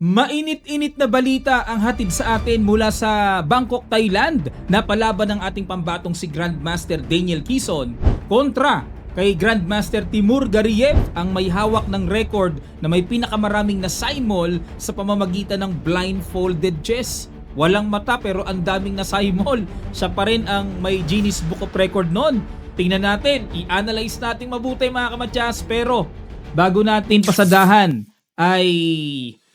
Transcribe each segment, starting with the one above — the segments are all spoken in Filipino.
Mainit-init na balita ang hatid sa atin mula sa Bangkok, Thailand na palaban ng ating pambatong si Grandmaster Daniel Quezon kontra kay Grandmaster Timur Gariev, ang may hawak ng record na may pinakamaraming nasaymol sa pamamagitan ng blindfolded chess. Walang mata pero ang daming nasaymol. Siya pa rin ang may Guinness Book of Record noon. Tingnan natin, i-analyze natin mabuti mga kamatyas, pero bago natin pasadahan ay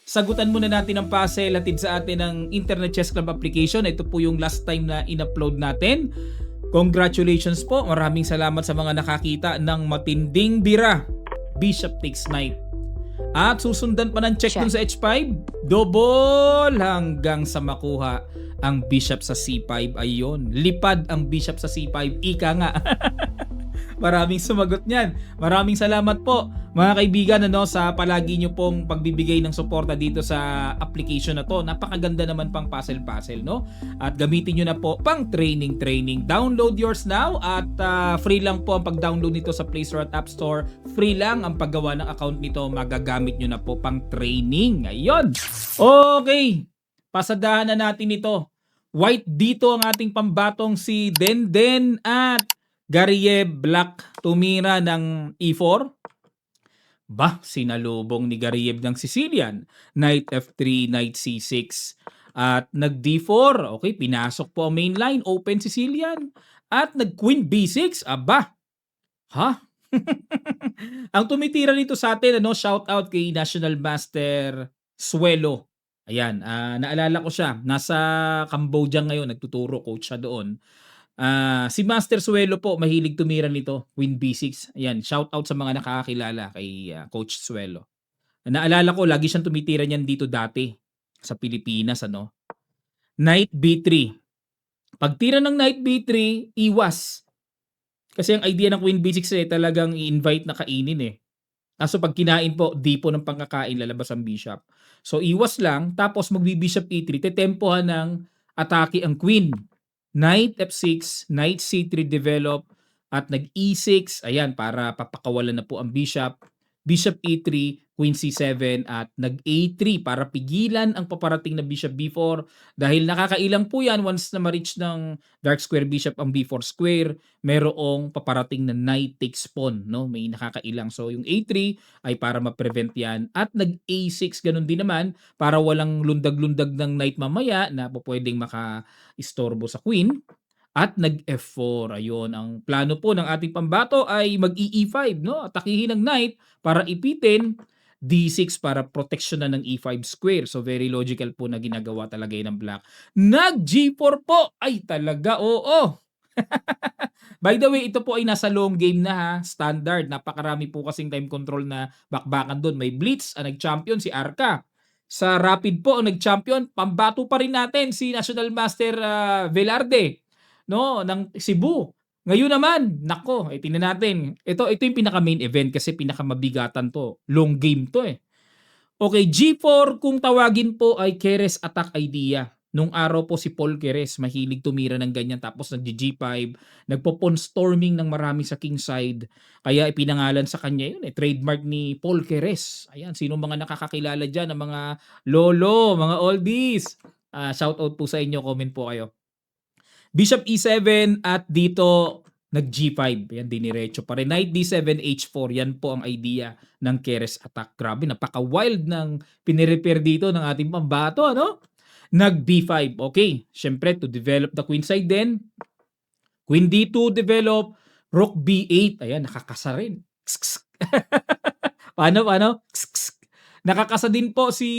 sagutan muna natin ang puzzle hatid sa atin ng Internet Chess Club application. Ito po yung last time na in-upload natin. Congratulations po. Maraming salamat sa mga nakakita ng matinding bira. Bishop takes knight. At susundan pa ng check dun sa H5. Double hanggang sa makuha ang bishop sa C5. Ayun. Lipad ang bishop sa C5. Ika nga. Maraming sumagot niyan. Maraming salamat po mga kaibigan sa palagi nyo pong pagbibigay ng suporta dito sa application na to. Napakaganda naman pang puzzle-puzzle, no? At gamitin nyo na po pang training. Download yours now at free lang po ang pag-download nito sa Play Store at App Store. Free lang ang paggawa ng account nito. Magagamit nyo na po pang training. Ayun. Okay. Pasadahan na natin ito. White dito ang ating pambatong si Denden at Gariev. Black tumira ng E4. Sinalubong ni Gariev ng Sicilian. Knight F3, Knight C6. At nag-D4. Okay, pinasok po ang main line. Open Sicilian. At nag-Queen B6. Ang tumitira nito sa atin, shout out kay National Master Suelo. Ayan, naalala ko siya. Nasa Cambodia ngayon, nagtuturo, coach siya doon. Si Master Suelo po, mahilig tumira nito, Queen B6. Ayan, shout out sa mga nakakakilala kay Coach Suelo. Naalala ko, lagi siyang tumitira niyan dito dati sa Pilipinas, Knight B3. Pagtira ng Knight B3, iwas. Kasi ang idea ng Queen B6 talagang i-invite na kainin Kaso pag kinain po, di po ng pangkakain lalabas ang bishop. So iwas lang, tapos magbi-bishop E3, tetempohan ng atake ang queen. Knight F6, Knight C3 develop, at nag-E6, ayan, para papakawalan na po ang bishop. Bishop E3, Queen C7, at nag-A3 para pigilan ang paparating na Bishop B4. Dahil nakakailang po yan once na ma-reach ng dark square bishop ang B4 square, merong paparating na knight takes pawn, no? May nakakailang. So yung A3 ay para ma-prevent yan. At nag-A6, ganun din naman, para walang lundag-lundag ng knight mamaya na pwedeng maka-istorbo sa queen. At nag-F4. Ayun, ang plano po ng ating pambato ay mag-E5, no? Atakihin ng knight para ipitin, D6 para protection na ng E5 square. So very logical po na ginagawa talaga yun ng black. Nag-G4 po! Ay talaga, oo! By the way, ito po ay nasa long game na standard. Napakarami po kasing time control na bakbakan doon. May blitz, ang nag-champion si Arca. Sa rapid po ang nag-champion, pambato pa rin natin si National Master Velarde, no, ng Cebu. Ngayon naman, nako, tingnan natin. Ito yung pinaka main event kasi pinaka mabigatan to. Long game to Okay, G4 kung tawagin po ay Keres attack idea. Nung araw po si Paul Keres, mahilig tumira ng ganyan, tapos nag-G5, nagpo-pawn storming ng marami sa king side. Kaya ipinangalan sa kanya yun trademark ni Paul Keres. Ayan, sino mga nakakakilala dyan, ng mga lolo, mga oldies. Shout out po sa inyo, comment po kayo. Bishop E7 at dito nag-G5. Yan, diniretso pa rin. Knight D7, H4. Yan po ang idea ng Keres attack. Grabe, napaka-wild ng pinirepair dito ng ating pambato, Nag-B5. Okay, syempre to develop the queen side din. Queen D2 develop. Rook B8. Ayan, nakakasa rin. Paano? Nakakasa din po si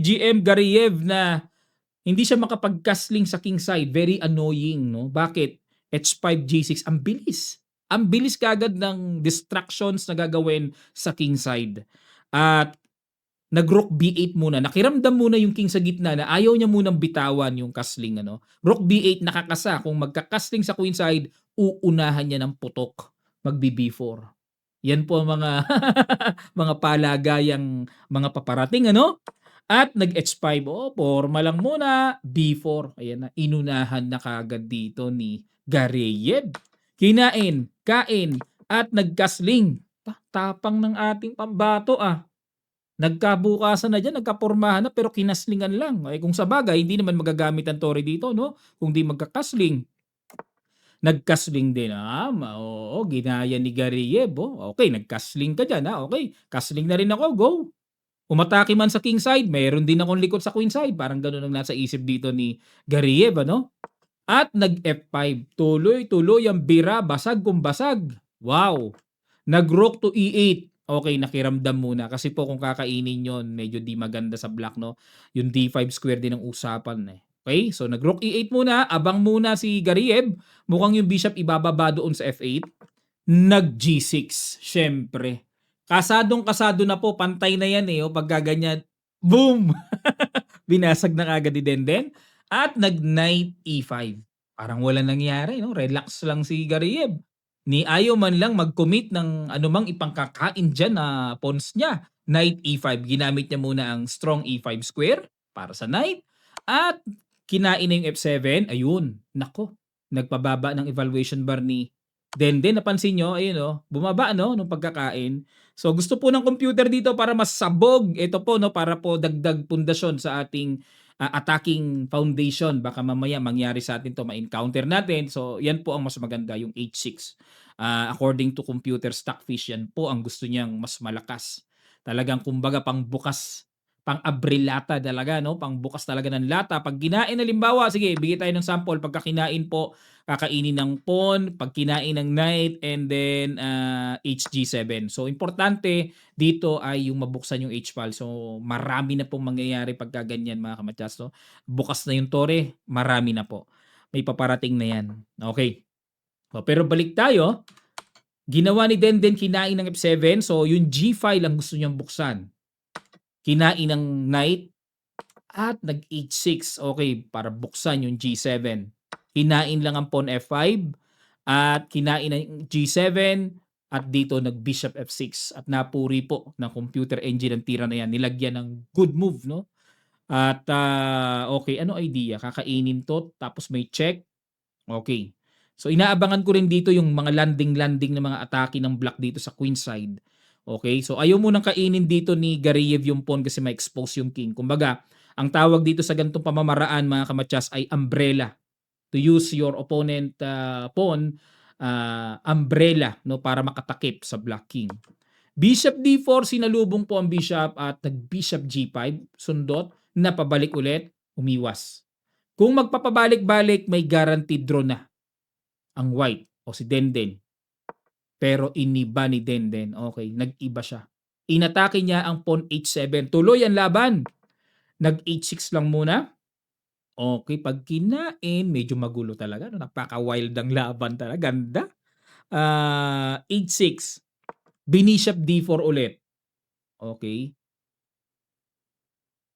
GM Gariev na hindi siya makapag-castling sa king side. Very annoying, no? Bakit? H5, G6. Ang bilis. Ang bilis kagad ng distractions na gagawin sa king side. At nag-rook B8 muna. Nakiramdam muna yung king sa gitna na ayaw niya munang bitawan yung castling. Rook B8 nakakasa. Kung magka-castling sa queen side, uunahan niya ng putok. Mag-B4. Yan po ang mga mga palagayang mga paparating, At nag-H5, forma lang muna, B4. Ayan na, inunahan na kagad dito ni Gariev. Kinain, kain, at nag-castling. Tapang ng ating pambato Nagkabukasan na diyan, nagkapormahan na pero kinaslingan lang. Eh, kung sabagay hindi naman magagamit ang Torre dito 'no, kung 'di magkakasling. Nagkasling din, oo, ginaya ni Gariev, oh. Okey, nagkasling ka diyan, okey. Kasling na rin ako, go. Umatake man sa king side, meron din akong likod sa queen side, parang gano'n ang nasa isip dito ni Gariev ano. At nag-F5, tuloy-tuloy ang bira, basag kung basag. Wow! Nag-rook to E8. Okey, nakiramdam muna kasi po kung kakainin yon medyo 'di maganda sa black 'no, yung D5 square din ang usapan, eh. Okey, so nag-rook E8 muna, abang muna si Gariev, mukhang yung bishop ibababa doon sa F8. Nag-G6, siyempre. Kasadong-kasado na po, pantay na yan, eh, pagka ganyan, boom! Binasag na kaagad ni Denden at nag-knight E5. Parang walang nangyari 'no, relax lang si Gariev. Ni ayaw man lang mag-commit ng anumang ipangkakain diyan na pawns niya. Knight E5, ginamit niya muna ang strong E5 square para sa knight at kinain na yung F7, ayun, naku, nagpababa ng evaluation bar ni Denden. Napansin niyo, ayun bumaba 'no, nung pagkakain. So gusto po ng computer dito para mas sabog, ito po 'no, para po dagdag pundasyon sa ating attacking foundation. Baka mamaya mangyari sa atin 'to, ma-encounter natin. So, yan po ang mas maganda, yung H6. According to computer stockfish, yan po ang gusto niyang mas malakas. Talagang kumbaga pangbukas, pang-abrilata talaga 'no, pangbukas talaga ng lata. 'Pag kinain halimbawa, sige bigay tayo ng sample, pagka kinain po, kakainin ng pawn, 'pag kinain ng knight, and then HG7. So importante dito ay yung mabuksan yung H-file. So marami na pong mangyayari pagka ganyan mga kamatyas 'no. Bukas na yung tore, marami na po. May paparating na yan. Okay. Pero balik tayo, ginawa ni Denden, kinain ng F7, so yung G-file ang gusto niyang buksan. Kinain ng knight at nag-H6, okay, para buksan yung G7. Kinain lang ang pawn F5 at kinain ng G7 at dito nag-bishop F6 at napuri po ng computer engine ang tira na yan. Nilagyan ng good move 'no. At okay, ano idea? Kakainin 'to tapos may check, okay. So inaabangan ko rin dito yung mga landing-landing na mga atake ng black dito sa queen side. Okay, so ayaw munang kainin dito ni Gariev yung pawn kasi ma-expose yung king. Kumbaga, ang tawag dito sa ganitong pamamaraan mga kamatyas ay umbrella. To use your opponent pawn, umbrella 'no, para makatakip sa black king. Bishop D4, sinalubong po ang bishop at nag-bishop G5, sundot, napabalik ulit, umiwas. Kung magpapabalik-balik, may guaranteed draw na ang white o si Denden. Pero iniba ni Denden. Okay, nag-iba siya. Inatake niya ang pawn H7. Tuloy ang laban. Nag-H6 lang muna. Okay, pag kinain, medyo magulo talaga. Napaka-wild ang laban talaga. Ganda. H6. Binishop D4 ulit. Okay.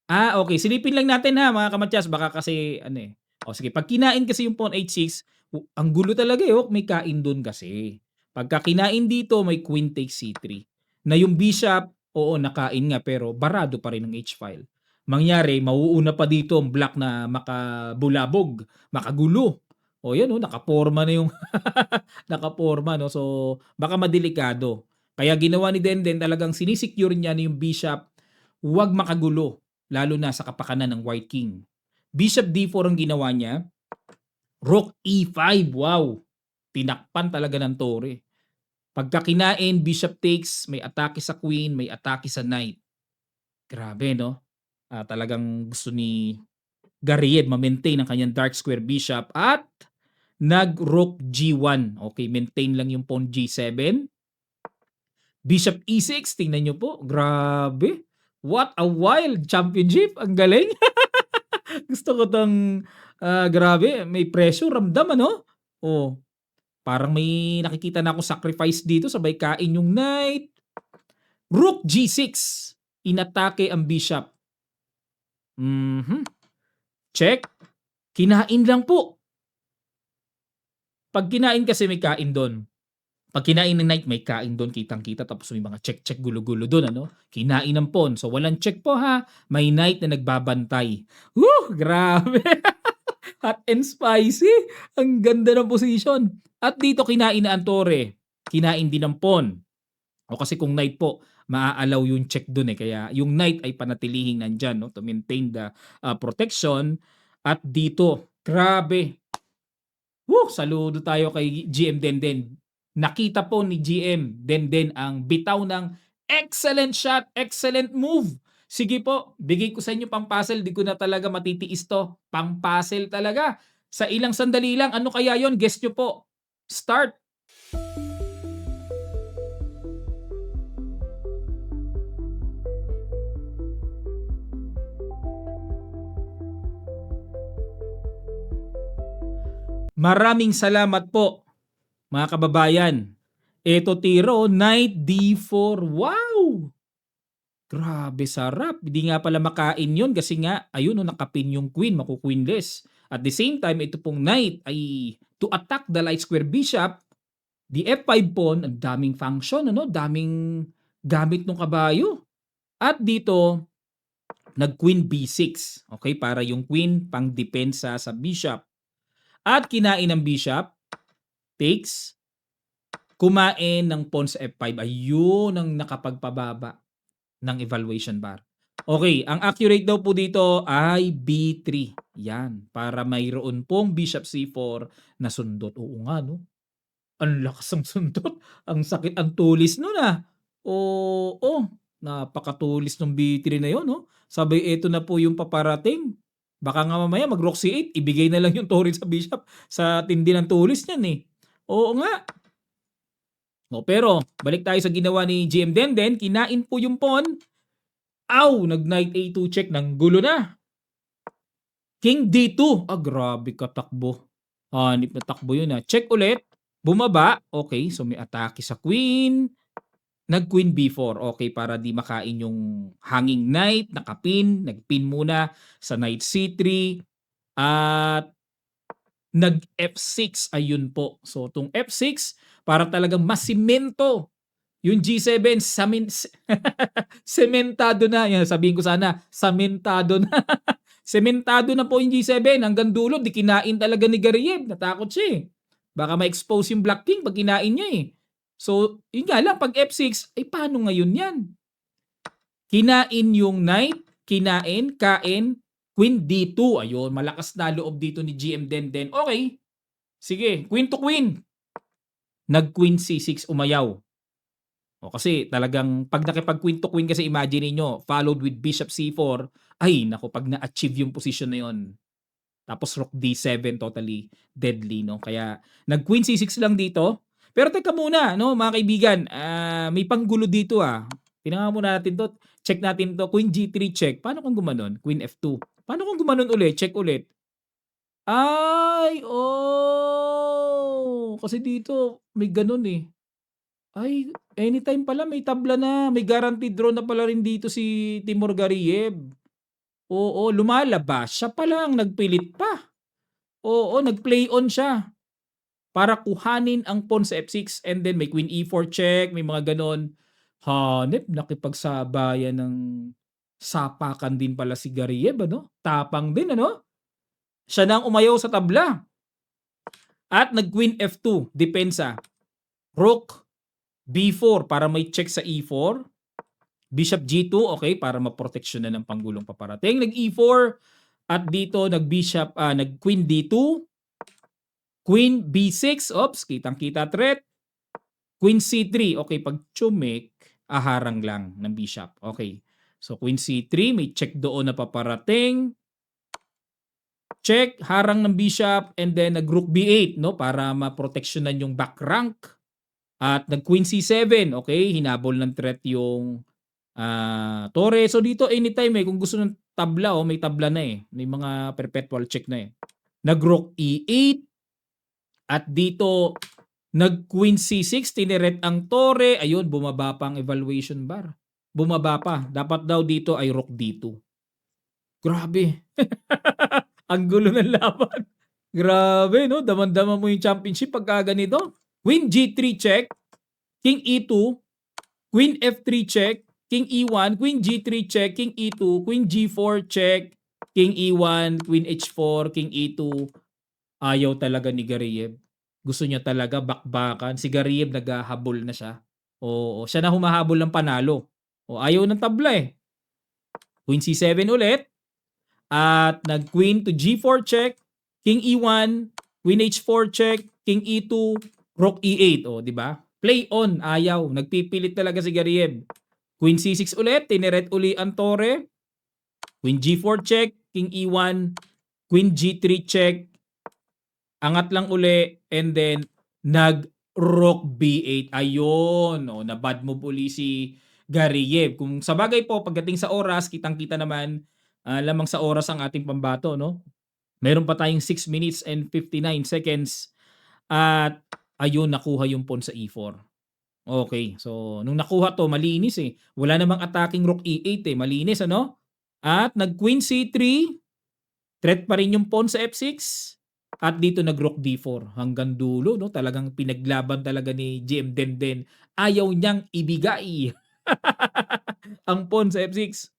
Okay. Silipin lang natin ha mga kamatyas. Baka kasi ano eh. O sige, pag kinain kasi yung pawn H6, ang gulo talaga eh. May kain dun kasi. Pagka kinain dito, may queen takes C3. Na yung bishop, oo, nakain nga pero barado pa rin ng H-file. Mangyari, mauuna pa dito ang black na makabulabog, makagulo. O yan, nakaporma na yung nakaporma, no? So, baka madelikado. Kaya ginawa ni Denden, talagang sinisecure niya na yung bishop, huwag makagulo, lalo na sa kapakanan ng white king. Bishop D4 ang ginawa niya. Rook E5, wow! Tinakpan talaga ng tore. Pagka kinain, bishop takes, may atake sa queen, may atake sa knight. Grabe, no? Talagang gusto ni Gariev ma-maintain ang kanyang dark square bishop at nag-rook G1. Okay, maintain lang yung pawn G7. Bishop E6, tingnan nyo po. Grabe. What a wild championship. Ang galing. Gusto ko tong grabe. May pressure, ramdam ano? Oh, parang may nakikita na ako sacrifice dito, sabay kain yung knight. Rook G6. Inatake ang bishop. Check. Kinain lang po. Pag kinain kasi may kain doon. Pag kinain ng knight, may kain doon, kitang-kita. Tapos may mga check-check, gulo-gulo doon, ano? Kinain ng pawn. So, walang check po, ha? May knight na nagbabantay. Grabe! Hot and spicy. Ang ganda ng position. At dito, kinain na ang tore. Kinain din ng pawn. O kasi kung knight po, maa-allow yung check dun, eh, kaya yung knight ay panatilihing nandiyan 'no, to maintain the, protection. At dito, grabe, saludo tayo kay GM Denden. Nakita po ni GM Denden ang bitaw ng excellent shot, excellent move. Sige po, bigay ko sa inyo pang-puzzle, 'di ko na talaga matitiis 'to. Pang-puzzle talaga. Sa ilang sandali lang, ano kaya yon? Guess niyo po. Start. Maraming salamat po, mga kababayan. Eto tiro, knight D4. Wow! Grabe sarap. Hindi nga pala makain yun kasi nga, ayun no, nakapin yung queen, maku-queenless. At the same time, ito pong knight ay to attack the light square bishop, the F5 pawn, ang daming function, ano, daming gamit ng kabayo. At dito, nag-queen B6. Okay, para yung queen pang depensa sa bishop. At kinain ng bishop, takes, kumain ng pawn sa F5. Ayun ang nakapagpababa ng evaluation bar. Okay, ang accurate daw po dito ay B3. Yan, para mayroon pong bishop C4 na sundot. Oo nga, no? Ang lakas ng sundot. Ang sakit, ang tulis nun ah. Oo, napakatulis ng B3 na yun, no? Sabay, eto na po yung paparating. Baka nga mamaya mag rook C8, ibigay na lang yung torre sa bishop sa tindi ng tulis niyan eh. Oo nga. O, pero balik tayo sa ginawa ni GM Denden, kinain po yung pawn. Aw, nag knight A2 check, ng gulo na. King D2. Grabe katakbo. Hanip na takbo yun ah. Check ulit. Bumaba. Okay, so may atake sa queen. Nag queen B4. Okay, para di makain yung hanging knight, nakapin. Nagpin muna sa knight C3. At nag F6. Ayun po. So, itong F6, para talagang masimento yung G7, sementado na. Yan, sabihin ko sana, samentado na. Sementado na po yung G7. Hanggang dulo, di kinain talaga ni Gariev. Natakot siya eh. Baka ma-expose yung Black King pag kinain niya eh. So, yun nga lang, pag F6, ay paano ngayon yan? Kinain yung knight, kinain, kain, queen D2. Ayun, malakas na loob dito ni GM Denden. Okay, sige, queen to queen. Nag-queen C6, umayaw. O kasi talagang pag nakipag-queen to queen kasi imagine niyo followed with bishop C4, ay naku, pag na-achieve yung position na yon, tapos rook D7, totally deadly, no? Kaya nag-queen C6 lang dito. Pero teka muna, no, mga kaibigan, may panggulo dito ah. Tingnan muna natin to. Check natin to. Queen G3 check. Paano kung gumanon? Queen F2. Paano kung gumanon ulit? Check ulit. Ay, oh! Kasi dito may ganun eh. Ay, anytime pala may tabla na, may guaranteed draw na pala rin dito si Timur Gariev. Oo, lumalabas. Siya pala ang nagpilit pa. Oo, nag-play on siya para kuhanin ang pawn sa F6 and then may queen E4 check, may mga ganon. Hanep, nakipagsabayan ng sapakan din pala si Gariev, ano? Tapang din, ano? Siya na ang umayaw sa tabla. At nag-queen F2, depensa. Rook B4 para may check sa E4. Bishop G2, okay, para maproteksyonan ng panggulong paparating. Nag-E4 at dito nag-bishop, nag-queen D2. Queen B6, oops, kitang-kita threat. Queen C3, okay, pag chumek, aharang lang ng bishop. Okay, so Queen C3, may check doon na paparating. Check, harang ng bishop, and then nag-rook B8, no, para maproteksyonan yung back rank. At nag-queen C7, okay, hinabol ng threat yung torre. So dito anytime kung gusto ng tabla, may tabla na eh. May mga perpetual check na eh. Nag-rook E8 at dito nag-queen C6, tineret ang torre. Ayun, bumaba pa ang evaluation bar. Bumaba pa. Dapat daw dito ay rook D2. Grabe. Ang gulo ng laban. Grabe, no? Daman-daman mo yung championship pagka ganito. Queen G3 check, King E2, Queen F3 check, King E1, Queen G3 check, King E2, Queen G4 check, King E1, Queen H4, King E2. Ayaw talaga ni Gariev. Gusto niya talaga bakbakan. Si Gariev naghahabol na siya. Oo, siya na humahabol ng panalo. O ayaw ng tabla eh. Queen C7 ulit. At nag-queen to G4 check, King E1, Queen H4 check, King E2, Rook E8. O, di ba? Play on, ayaw. Nagpipilit talaga si Gariev. Queen C6 ulit, tineret uli ang tore. Queen G4 check, King E1, Queen G3 check, angat lang uli, and then nag-Rook B8. Ayun, o, na-bad move uli si Gariev. Kung sa bagay po, pagdating sa oras, kitang-kita naman, lamang sa oras ang ating pambato, no? Meron pa tayong 6 minutes and 59 seconds. At ayun, nakuha yung pawn sa E4. Okay, so nung nakuha to, malinis eh. Wala namang attacking Rook E8 eh. Malinis, ano? At nag-Queen C3. Threat pa rin yung pawn sa F6. At dito nag-Rook D4 hanggang dulo, no? Talagang pinaglaban talaga ni GM Denden. Ayaw niyang ibigay ang pawn sa F6.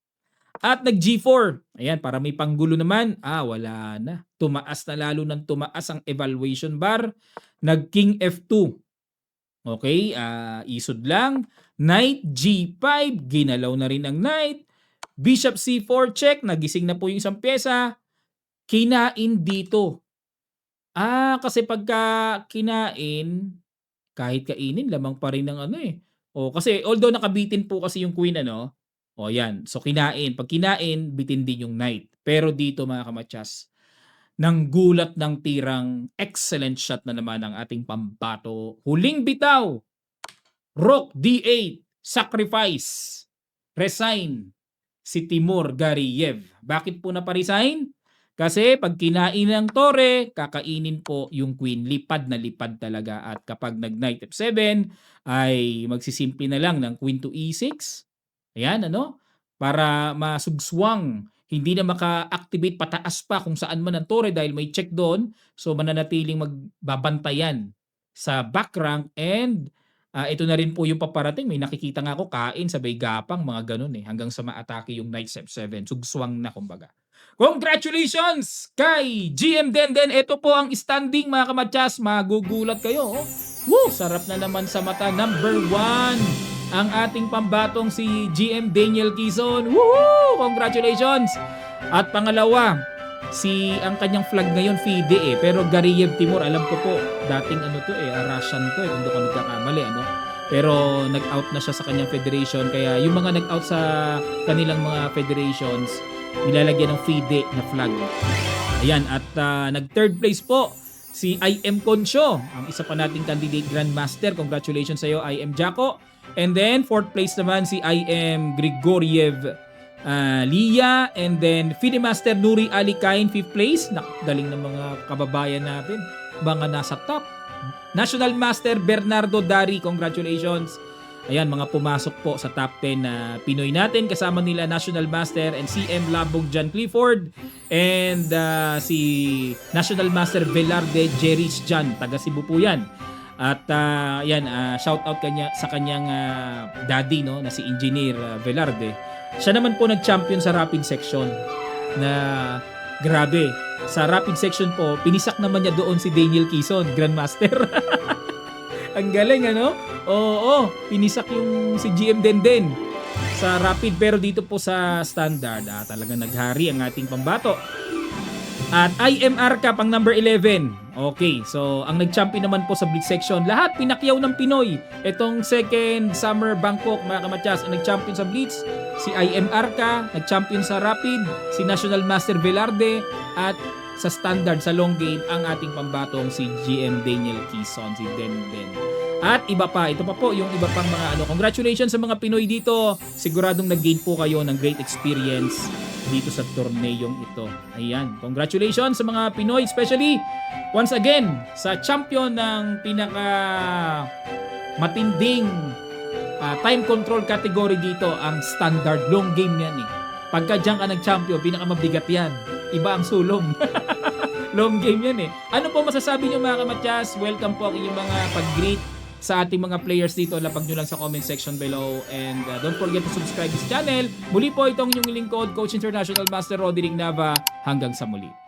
At nag-G4. Ayan, para may panggulo naman. Wala na. Tumaas na lalo ng tumaas ang evaluation bar. Nag-King F2. Okay, isod lang. Knight G5. Ginalaw na rin ang knight. Bishop C4 check. Nagising na po yung isang pyesa. Kinain dito. Kasi pagka kinain, kahit kainin, lamang pa rin ng ano eh. Kasi although nakabitin po kasi yung queen, ano, yan. So, kinain. Pag kinain, bitin din yung knight. Pero dito, mga kamatsas, nang gulat ng tirang excellent shot na naman ang ating pambato. Huling bitaw. Rook D8. Sacrifice. Resign. Si Timur Gariev. Bakit po naparesign? Kasi pag kinain ng tore, kakainin po yung queen. Lipad na lipad talaga. At kapag nag-knight F7, ay magsisimple na lang ng queen to E6. Ayan, ano? Para masugswang, hindi na maka-activate pataas pa kung saan man ang tore dahil may check doon. So, mananatiling magbabantayan sa back rank and ito na rin po yung paparating. May nakikita nga ako, kain, sabay gapang, mga ganun eh. Hanggang sa ma-atake yung knight F7. Sugswang na, kumbaga. Congratulations kay GM Denden. Ito po ang standing, mga kamatsas. Magugulat kayo. Woo! Sarap na naman sa mata. Number 1 ang ating pambatong si GM Daniel Quezon. Woohoo! Congratulations! At pangalawa, ang kanyang flag ngayon FIDE eh. Pero Gariev Timur, alam ko po, dating ano to eh, Russian to eh, kung doon ka nagkakamali, ano? Pero nag-out na siya sa kanyang federation. Kaya yung mga nag-out sa kanilang mga federations, nilalagyan ng FIDE na flag. Ayan, at nag-third place po si IM Concho, ang isa pa nating candidate Grandmaster. Congratulations sa iyo, IM Jaco. And then, fourth place naman si IM Grigoriev Lia. And then, FIDE Master Nuri Ali Kain, fifth place. Galing ng mga kababayan natin. Mga nasa top. National Master Bernardo Dari, congratulations. Ayan, mga pumasok po sa top 10 na Pinoy natin. Kasama nila National Master and CM Labog John Clifford. And si National Master Velarde Jeris John. Taga Cebu po yan. At yan, shout out sa kanyang daddy, no, na si Engineer Velarde. Siya naman po nag-champion sa rapid section na grabe. Sa rapid section po, pinisak naman niya doon si Daniel Quezon, Grandmaster. Ang galing, ano? Oo, pinisak yung si GM Denden sa rapid. Pero dito po sa standard, talagang naghari ang ating pambato. At IMR Cup ang number 11. Okay, so ang nag-champion naman po sa Blitz section, lahat pinakyaw ng Pinoy. Itong second Summer Bangkok, mga kamatsas, ang nag-champion sa Blitz, si IMR ka, nag-champion sa Rapid, si National Master Velarde, at sa standard, sa long game, ang ating pambatong si GM Daniel Quezon, si Denden. At iba pa, ito pa po yung iba pang mga congratulations sa mga Pinoy dito. Siguradong nag-gain po kayo ng great experience dito sa torneyong ito. Ayan, congratulations sa mga Pinoy, especially once again sa champion ng pinaka matinding time control category dito, ang standard long game yan eh. Pagka dyan ka nag-champion, pinakamabigat yan. Iba ang sulong. Long game yan eh. Ano po masasabi nyo, mga kamatyas? Welcome po ang inyong mga pag-greet sa ating mga players dito. Lapag nyo lang sa comment section below. And don't forget to subscribe this channel. Muli po itong inyong lingkod, Coach International Master Roderick Nava. Hanggang sa muli.